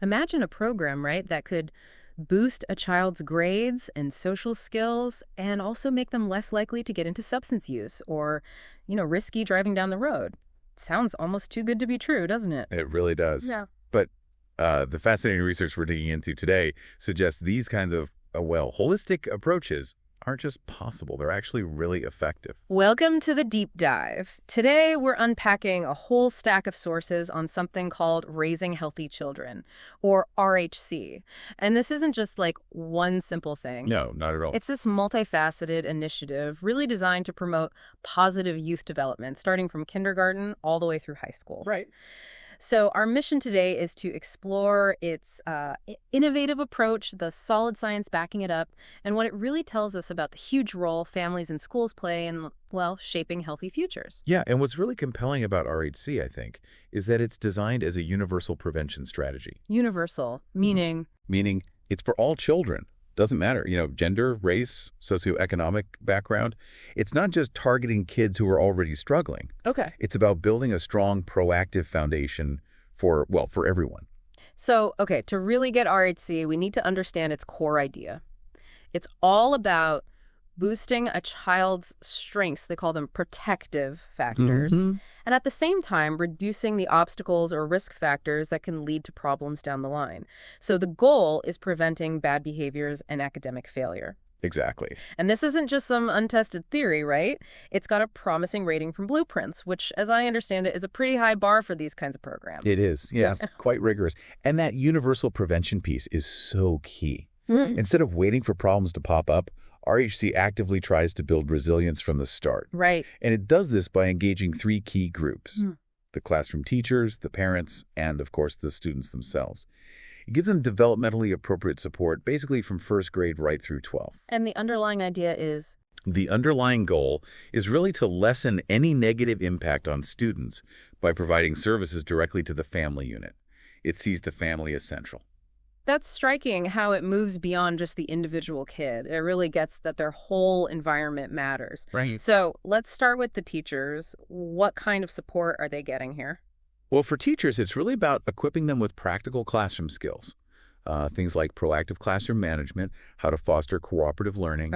Imagine a program, right, that could boost a child's grades and social skills and also make them less likely to get into substance use or, risky driving down the road. Sounds almost too good to be true, doesn't it? It really does. Yeah. But the fascinating research we're digging into today suggests these kinds of, holistic approaches aren't just possible. They're actually really effective. Welcome to the deep dive. Today, we're unpacking a whole stack of sources on something called Raising Healthy Children, or RHC. And this isn't just like one simple thing. No, not at all. It's this multifaceted initiative really designed to promote positive youth development, starting from kindergarten all the way through high school. Right. So our mission today is to explore its innovative approach, the solid science backing it up, and what it really tells us about the huge role families and schools play in, shaping healthy futures. Yeah, and what's really compelling about RHC, I think, is that it's designed as a universal prevention strategy. Universal, meaning? Meaning it's for all children. Doesn't matter, gender, race, socioeconomic background. It's not just targeting kids who are already struggling. Okay. It's about building a strong, proactive foundation for everyone. So, to really get RHC, we need to understand its core idea. It's all about boosting a child's strengths, they call them protective factors, and at the same time reducing the obstacles or risk factors that can lead to problems down the line. So the goal is preventing bad behaviors and academic failure. Exactly. And this isn't just some untested theory, right? It's got a promising rating from Blueprints, which, as I understand it, is a pretty high bar for these kinds of programs. It is, yeah, quite rigorous. And that universal prevention piece is so key. Instead of waiting for problems to pop up, RHC actively tries to build resilience from the start. Right. And it does this by engaging three key groups: the classroom teachers, the parents, and, of course, the students themselves. It gives them developmentally appropriate support, basically from first grade right through 12th. And the underlying idea is? The underlying goal is really to lessen any negative impact on students by providing services directly to the family unit. It sees the family as central. That's striking how it moves beyond just the individual kid. It really gets that their whole environment matters. Right. So let's start with the teachers. What kind of support are they getting here? Well, for teachers, it's really about equipping them with practical classroom skills. Things like proactive classroom management, how to foster cooperative learning,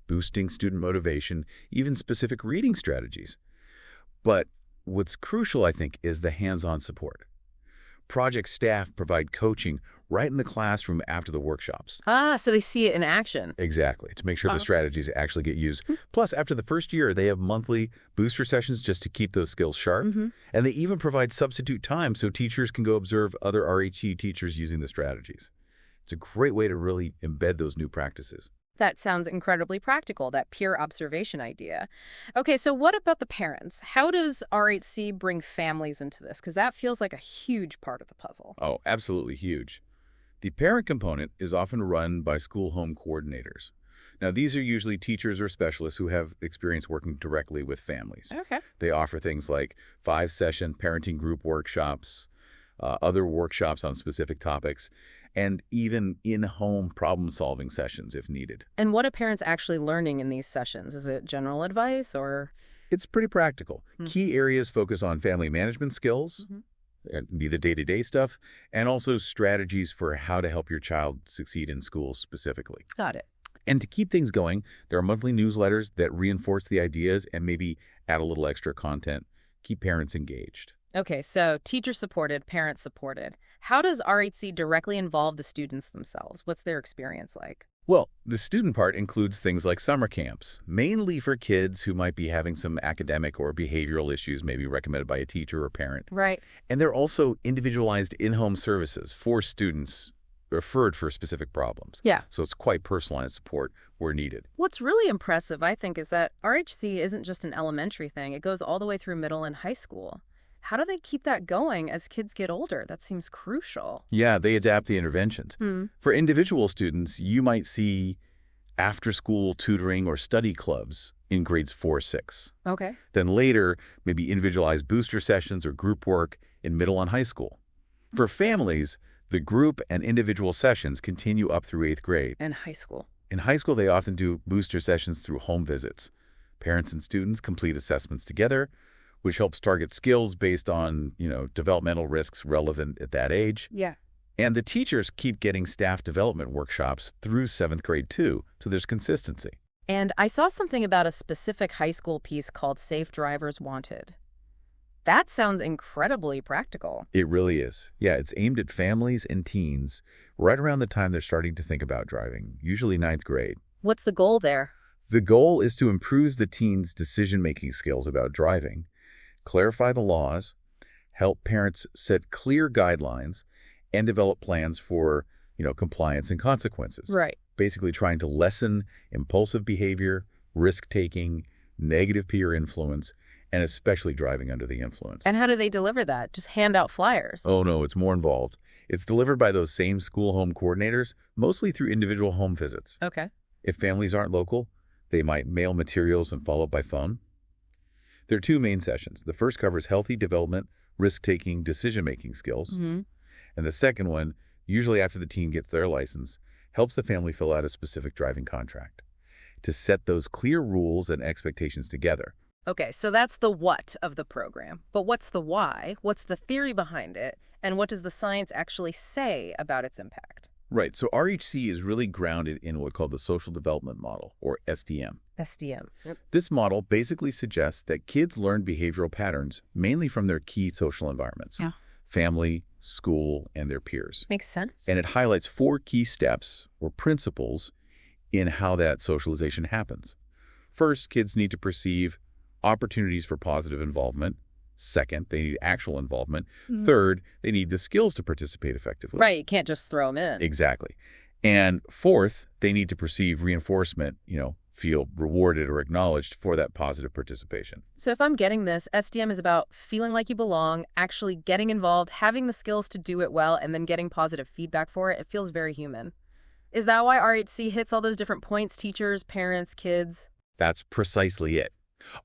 boosting student motivation, even specific reading strategies. But what's crucial, I think, is the hands-on support. Project staff provide coaching right in the classroom after the workshops. So they see it in action. Exactly, to make sure the strategies actually get used. Plus, after the first year, they have monthly booster sessions just to keep those skills sharp. And they even provide substitute time so teachers can go observe other RHC teachers using the strategies. It's a great way to really embed those new practices. That sounds incredibly practical, that peer observation idea. Okay, so what about the parents? How does RHC bring families into this? Because that feels like a huge part of the puzzle. Oh, absolutely huge. The parent component is often run by school home coordinators. Now, these are usually teachers or specialists who have experience working directly with families. Okay. They offer things like 5-session parenting group workshops, other workshops on specific topics, and even in-home problem-solving sessions if needed. And what are parents actually learning in these sessions? Is it general advice or? It's pretty practical. Key areas focus on family management skills, be the day-to-day stuff, and also strategies for how to help your child succeed in school specifically. Got it. And to keep things going, there are monthly newsletters that reinforce the ideas and maybe add a little extra content. Keep parents engaged. Okay, so teacher-supported, parent-supported. How does RHC directly involve the students themselves? What's their experience like? Well, the student part includes things like summer camps, mainly for kids who might be having some academic or behavioral issues, maybe recommended by a teacher or parent. Right. And there are also individualized in-home services for students referred for specific problems. Yeah. So it's quite personalized support where needed. What's really impressive, I think, is that RHC isn't just an elementary thing. It goes all the way through middle and high school. How do they keep that going as kids get older? That seems crucial. Yeah, they adapt the interventions. For individual students, you might see after-school tutoring or study clubs in grades 4-6. Okay. Then later, maybe individualized booster sessions or group work in middle and high school. For families, the group and individual sessions continue up through 8th grade. And high school. In high school, they often do booster sessions through home visits. Parents and students complete assessments together, which helps target skills based on, developmental risks relevant at that age. Yeah. And the teachers keep getting staff development workshops through 7th grade too, so there's consistency. And I saw something about a specific high school piece called Safe Drivers Wanted. That sounds incredibly practical. It really is. Yeah, it's aimed at families and teens right around the time they're starting to think about driving, usually 9th grade. What's the goal there? The goal is to improve the teens' decision-making skills about driving, clarify the laws, help parents set clear guidelines, and develop plans for, compliance and consequences. Right. Basically trying to lessen impulsive behavior, risk-taking, negative peer influence, and especially driving under the influence. And how do they deliver that? Just hand out flyers? Oh, no, it's more involved. It's delivered by those same school home coordinators, mostly through individual home visits. Okay. If families aren't local, they might mail materials and follow up by phone. There are two main sessions. The first covers healthy development, risk-taking, decision-making skills. Mm-hmm. And the second one, usually after the teen gets their license, helps the family fill out a specific driving contract to set those clear rules and expectations together. Okay, so that's the what of the program. But what's the why? What's the theory behind it? And what does the science actually say about its impact? Right, so RHC is really grounded in what's called the Social Development Model, or SDM. SDM. Yep. This model basically suggests that kids learn behavioral patterns mainly from their key social environments. Yeah. Family, school, and their peers. Makes sense. And it highlights 4 key steps or principles in how that socialization happens. First, kids need to perceive opportunities for positive involvement. Second, they need actual involvement. Mm-hmm. Third, they need the skills to participate effectively. Right, you can't just throw them in. Exactly. And fourth, they need to perceive reinforcement, feel rewarded or acknowledged for that positive participation. So if I'm getting this, SDM is about feeling like you belong, actually getting involved, having the skills to do it well, and then getting positive feedback for it. It feels very human. Is that why RHC hits all those different points, teachers, parents, kids? That's precisely it.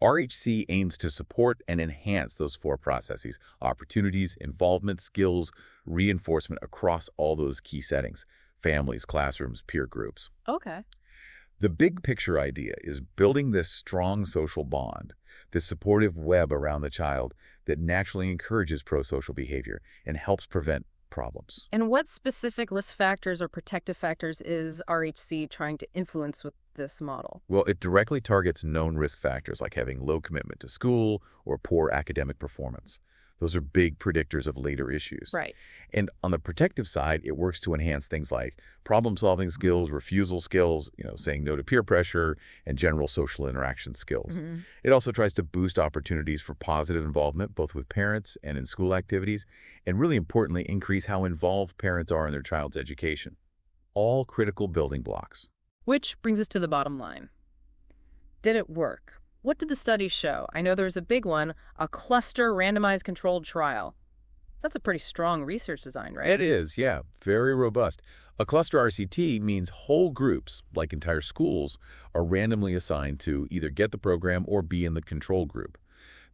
RHC aims to support and enhance those 4 processes: opportunities, involvement, skills, reinforcement across all those key settings: families, classrooms, peer groups. Okay. The big picture idea is building this strong social bond, this supportive web around the child that naturally encourages pro-social behavior and helps prevent problems. And what specific risk factors or protective factors is RHC trying to influence with this model? Well, it directly targets known risk factors like having low commitment to school or poor academic performance. Those are big predictors of later issues. Right. And on the protective side, it works to enhance things like problem-solving skills, refusal skills, saying no to peer pressure, and general social interaction skills. Mm-hmm. It also tries to boost opportunities for positive involvement, both with parents and in school activities, and really importantly, increase how involved parents are in their child's education. All critical building blocks. Which brings us to the bottom line. Did it work? What did the study show? I know there's a big one, a cluster randomized controlled trial. That's a pretty strong research design, right? It is, yeah. Very robust. A cluster RCT means whole groups, like entire schools, are randomly assigned to either get the program or be in the control group.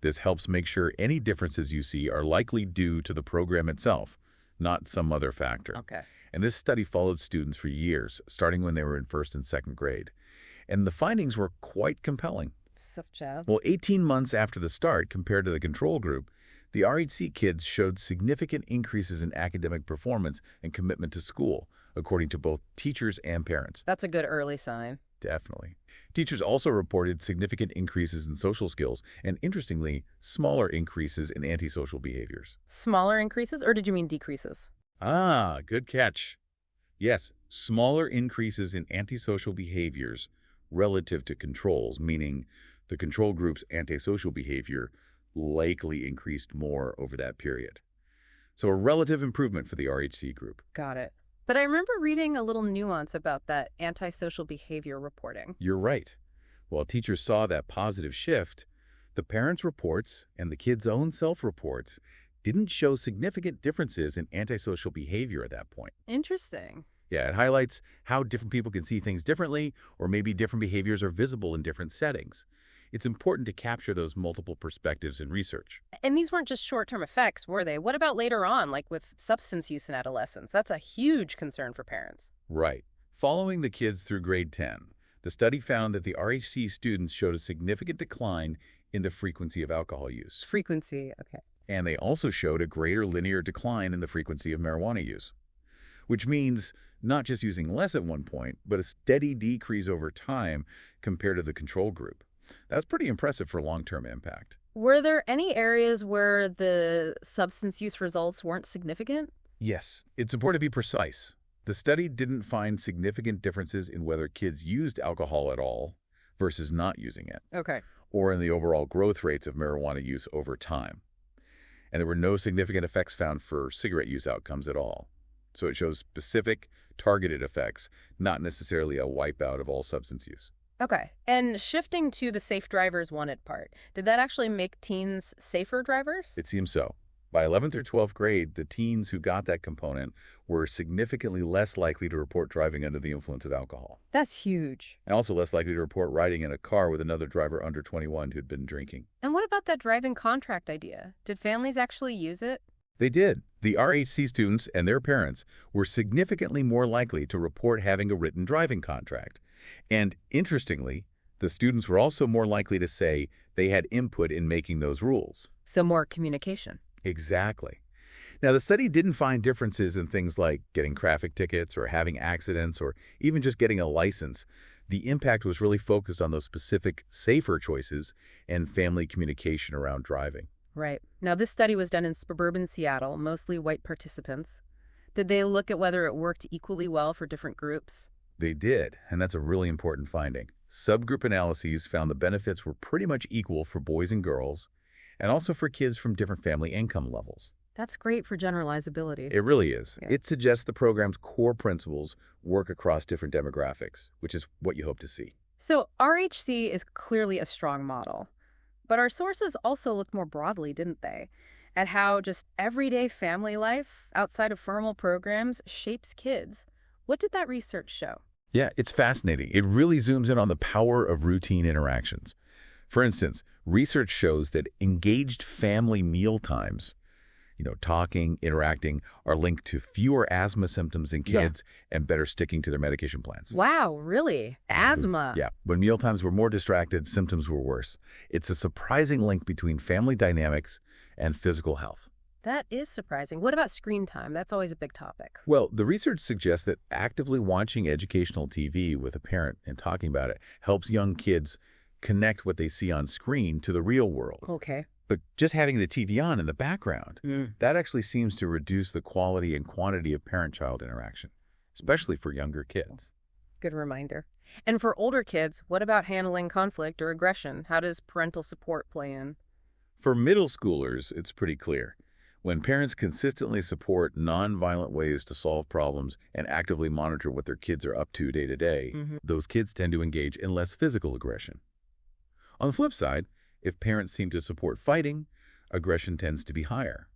This helps make sure any differences you see are likely due to the program itself, not some other factor. Okay. And this study followed students for years, starting when they were in 1st and 2nd grade. And the findings were quite compelling. Well, 18 months after the start, compared to the control group, the RHC kids showed significant increases in academic performance and commitment to school, according to both teachers and parents. That's a good early sign. Definitely. Teachers also reported significant increases in social skills and, interestingly, smaller increases in antisocial behaviors. Smaller increases, or did you mean decreases? Ah, good catch. Yes, smaller increases in antisocial behaviors relative to controls, meaning the control group's antisocial behavior likely increased more over that period. So a relative improvement for the RHC group. Got it. But I remember reading a little nuance about that antisocial behavior reporting. You're right. While teachers saw that positive shift, the parents' reports and the kids' own self-reports didn't show significant differences in antisocial behavior at that point. Interesting. Yeah, it highlights how different people can see things differently, or maybe different behaviors are visible in different settings. It's important to capture those multiple perspectives in research. And these weren't just short-term effects, were they? What about later on, like with substance use in adolescence? That's a huge concern for parents. Right. Following the kids through grade 10, the study found that the RHC students showed a significant decline in the frequency of alcohol use. Frequency, okay. And they also showed a greater linear decline in the frequency of marijuana use. which means not just using less at one point, but a steady decrease over time compared to the control group. That's pretty impressive for long-term impact. Were there any areas where the substance use results weren't significant? Yes, it's important to be precise. The study didn't find significant differences in whether kids used alcohol at all versus not using it. Okay. Or in the overall growth rates of marijuana use over time. And there were no significant effects found for cigarette use outcomes at all. So it shows specific, targeted effects, not necessarily a wipeout of all substance use. Okay. And shifting to the safe drivers wanted part, did that actually make teens safer drivers? It seems so. By 11th or 12th grade, the teens who got that component were significantly less likely to report driving under the influence of alcohol. That's huge. And also less likely to report riding in a car with another driver under 21 who'd been drinking. And what about that driving contract idea? Did families actually use it? They did. The RHC students and their parents were significantly more likely to report having a written driving contract. And interestingly, the students were also more likely to say they had input in making those rules. So more communication. Exactly. Now, the study didn't find differences in things like getting traffic tickets or having accidents or even just getting a license. The impact was really focused on those specific, safer choices and family communication around driving. Right. Now, this study was done in suburban Seattle, mostly white participants. Did they look at whether it worked equally well for different groups? They did, and that's a really important finding. Subgroup analyses found the benefits were pretty much equal for boys and girls, and also for kids from different family income levels. That's great for generalizability. It really is. Yeah. It suggests the program's core principles work across different demographics, which is what you hope to see. So RHC is clearly a strong model. But our sources also looked more broadly, didn't they? At how just everyday family life outside of formal programs shapes kids. What did that research show? Yeah, it's fascinating. It really zooms in on the power of routine interactions. For instance, research shows that engaged family meal times, talking, interacting, are linked to fewer asthma symptoms in kids and better sticking to their medication plans. Wow, really? Asthma? Yeah. When meal times were more distracted, symptoms were worse. It's a surprising link between family dynamics and physical health. That is surprising. What about screen time? That's always a big topic. Well, the research suggests that actively watching educational TV with a parent and talking about it helps young kids connect what they see on screen to the real world. Okay. But just having the TV on in the background, that actually seems to reduce the quality and quantity of parent-child interaction, especially for younger kids. Good reminder. And for older kids, what about handling conflict or aggression? How does parental support play in? For middle schoolers, it's pretty clear. When parents consistently support nonviolent ways to solve problems and actively monitor what their kids are up to day to day, those kids tend to engage in less physical aggression. On the flip side, if parents seem to support fighting, aggression tends to be higher.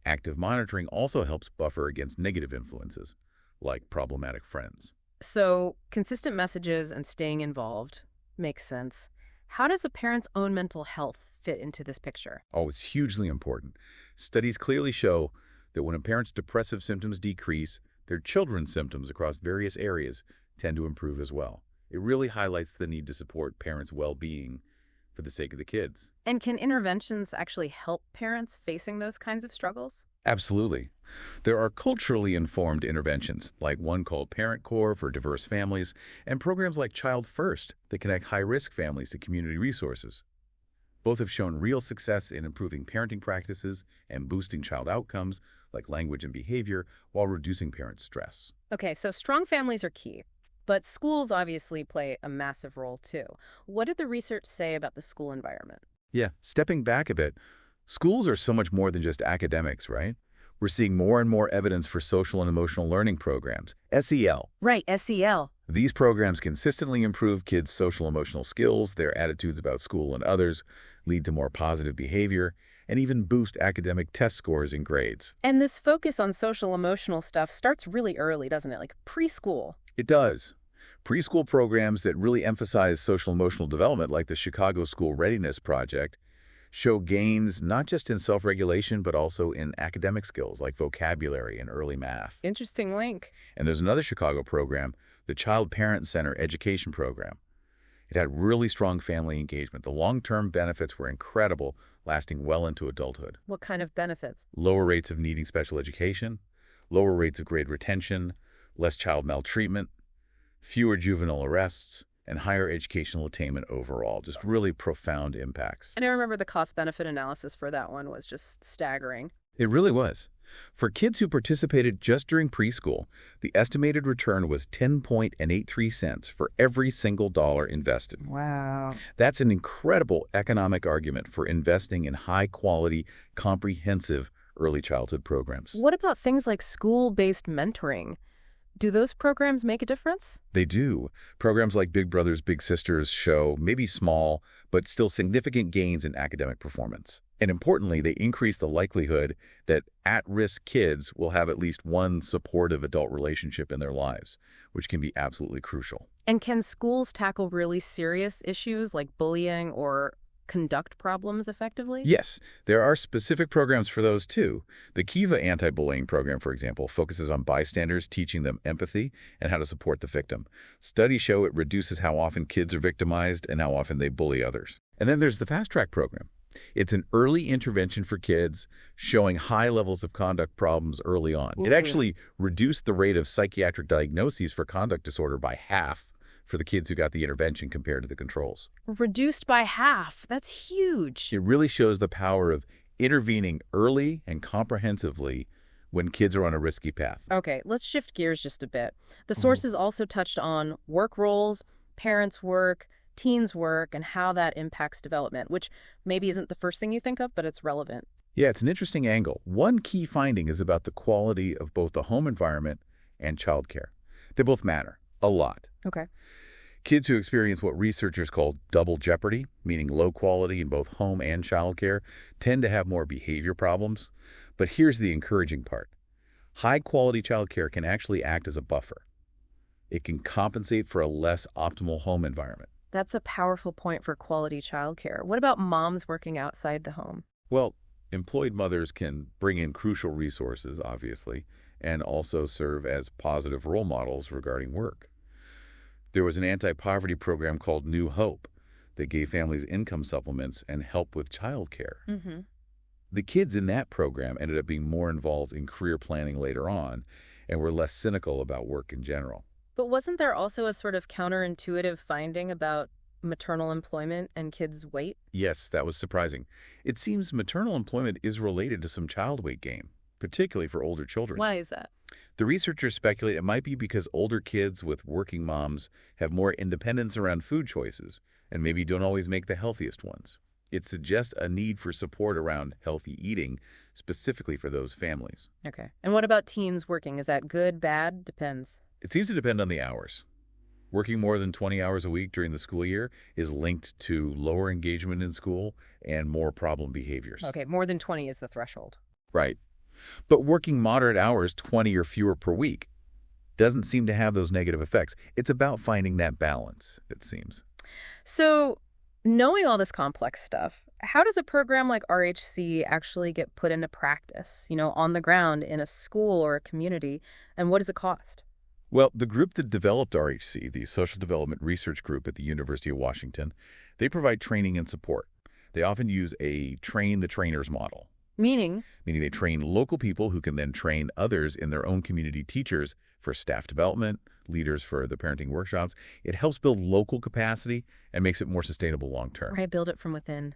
Active monitoring also helps buffer against negative influences, like problematic friends. So, consistent messages and staying involved makes sense. How does a parent's own mental health fit into this picture? Oh, it's hugely important. Studies clearly show that when a parent's depressive symptoms decrease, their children's symptoms across various areas tend to improve as well. It really highlights the need to support parents' well-being for the sake of the kids. And can interventions actually help parents facing those kinds of struggles? Absolutely. There are culturally informed interventions, like one called Parent Corps for diverse families, and programs like Child First that connect high-risk families to community resources. Both have shown real success in improving parenting practices and boosting child outcomes, like language and behavior, while reducing parent stress. Okay, so strong families are key. But schools obviously play a massive role, too. What did the research say about the school environment? Yeah, stepping back a bit, schools are so much more than just academics, right? We're seeing more and more evidence for social and emotional learning programs, SEL. Right, SEL. These programs consistently improve kids' social emotional skills, their attitudes about school and others, lead to more positive behavior, and even boost academic test scores and grades. And this focus on social emotional stuff starts really early, doesn't it? Like preschool. It does. Preschool programs that really emphasize social emotional development, like the Chicago School Readiness Project, show gains not just in self-regulation, but also in academic skills like vocabulary and early math. Interesting link. And there's another Chicago program, the Child Parent Center Education Program. It had really strong family engagement. The long-term benefits were incredible, lasting well into adulthood. What kind of benefits? Lower rates of needing special education, lower rates of grade retention, less child maltreatment, fewer juvenile arrests, and higher educational attainment overall. Just really profound impacts. And I remember the cost-benefit analysis for that one was just staggering. It really was. For kids who participated just during preschool, the estimated return was 10.83 cents for every single dollar invested. Wow. That's an incredible economic argument for investing in high-quality, comprehensive early childhood programs. What about things like school-based mentoring? Do those programs make a difference? They do. Programs like Big Brothers Big Sisters show maybe small, but still significant gains in academic performance. And importantly, they increase the likelihood that at-risk kids will have at least one supportive adult relationship in their lives, which can be absolutely crucial. And can schools tackle really serious issues like bullying or conduct problems effectively? Yes, there are specific programs for those too. The Kiva anti-bullying program, for example, focuses on bystanders, teaching them empathy and how to support the victim. Studies show it reduces how often kids are victimized and how often they bully others. And then there's the Fast Track program. It's an early intervention for kids, showing high levels of conduct problems early on. It actually reduced the rate of psychiatric diagnoses for conduct disorder by half for the kids who got the intervention compared to the controls. Reduced by half. That's huge. It really shows the power of intervening early and comprehensively when kids are on a risky path. Okay, let's shift gears just a bit. The sources also touched on work roles, parents' work, teens' work, and how that impacts development, which maybe isn't the first thing you think of, but it's relevant. Yeah, it's an interesting angle. One key finding is about the quality of both the home environment and childcare. They both matter a lot. Okay. Kids who experience what researchers call double jeopardy, meaning low quality in both home and childcare, tend to have more behavior problems. But here's the encouraging part. High-quality childcare can actually act as a buffer. It can compensate for a less optimal home environment. That's a powerful point for quality childcare. What about moms working outside the home? Well, employed mothers can bring in crucial resources, obviously, and also serve as positive role models regarding work. There was an anti-poverty program called New Hope that gave families income supplements and help with childcare. The kids in that program ended up being more involved in career planning later on and were less cynical about work in general. But wasn't there also a sort of counterintuitive finding about maternal employment and kids' weight? Yes, that was surprising. It seems maternal employment is related to some child weight gain, particularly for older children. Why is that? The researchers speculate it might be because older kids with working moms have more independence around food choices and maybe don't always make the healthiest ones. It suggests a need for support around healthy eating, specifically for those families. Okay. And what about teens working? Is that good, bad? Depends. It seems to depend on the hours. Working more than 20 hours a week during the school year is linked to lower engagement in school and more problem behaviors. Okay, more than 20 is the threshold. Right. But working moderate hours, 20 or fewer per week, doesn't seem to have those negative effects. It's about finding that balance, it seems. So, knowing all this complex stuff, how does a program like RHC actually get put into practice, on the ground in a school or a community, and what does it cost? Well, the group that developed RHC, the Social Development Research Group at the University of Washington, they provide training and support. They often use a train-the-trainers model. Meaning they train local people who can then train others in their own community teachers for staff development, leaders for the parenting workshops. It helps build local capacity and makes it more sustainable long-term. Right, build it from within.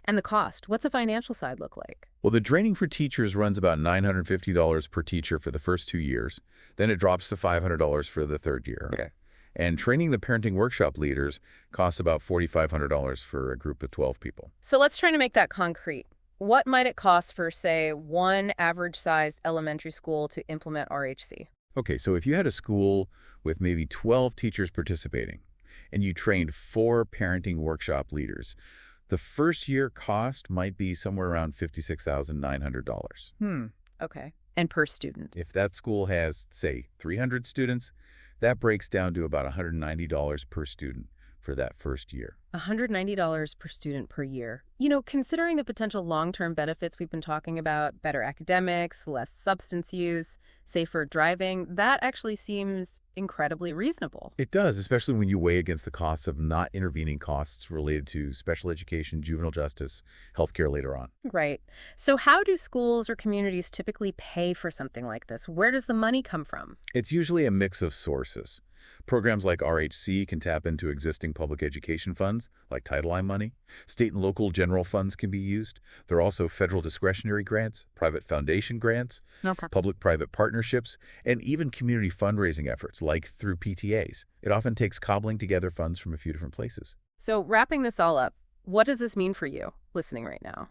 And the cost, what's the financial side look like? Well, the training for teachers runs about $950 per teacher for the first 2 years. Then it drops to $500 for the third year. Okay. And training the parenting workshop leaders costs about $4,500 for a group of 12 people. So let's try to make that concrete. What might it cost for, say, one average-sized elementary school to implement RHC? Okay, so if you had a school with maybe 12 teachers participating and you trained 4 parenting workshop leaders, the first year cost might be somewhere around $56,900. Okay. And per student? If that school has, say, 300 students, that breaks down to about $190 per student for that first year. $190 per student per year. You know, considering the potential long-term benefits we've been talking about, better academics, less substance use, safer driving, that actually seems incredibly reasonable. It does, especially when you weigh against the costs of not intervening costs related to special education, juvenile justice, healthcare later on. Right. So how do schools or communities typically pay for something like this? Where does the money come from? It's usually a mix of sources. Programs like RHC can tap into existing public education funds, like Title I money. State and local general funds can be used. There are also federal discretionary grants, private foundation grants, public-private partnerships, and even community fundraising efforts, like through PTAs. It often takes cobbling together funds from a few different places. So wrapping this all up, what does this mean for you, listening right now?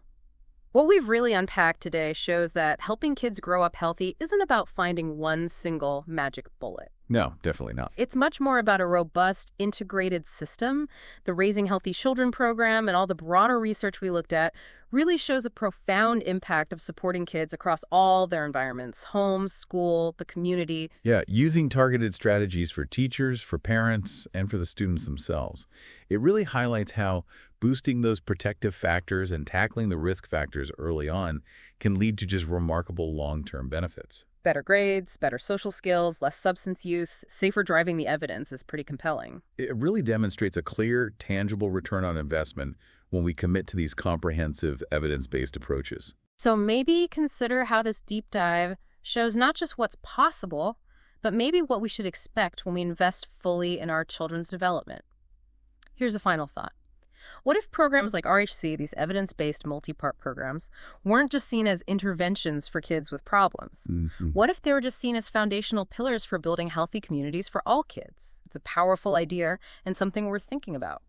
What we've really unpacked today shows that helping kids grow up healthy isn't about finding one single magic bullet. No, definitely not. It's much more about a robust, integrated system. The Raising Healthy Children program and all the broader research we looked at really shows a profound impact of supporting kids across all their environments: home, school, the community. Yeah, using targeted strategies for teachers, for parents, and for the students themselves. It really highlights how boosting those protective factors and tackling the risk factors early on can lead to just remarkable long-term benefits. Better grades, better social skills, less substance use, safer driving. The evidence is pretty compelling. It really demonstrates a clear, tangible return on investment when we commit to these comprehensive, evidence-based approaches. So maybe consider how this deep dive shows not just what's possible, but maybe what we should expect when we invest fully in our children's development. Here's a final thought. What if programs like RHC, these evidence-based multi-part programs, weren't just seen as interventions for kids with problems? What if they were just seen as foundational pillars for building healthy communities for all kids? It's a powerful idea and something worth thinking about.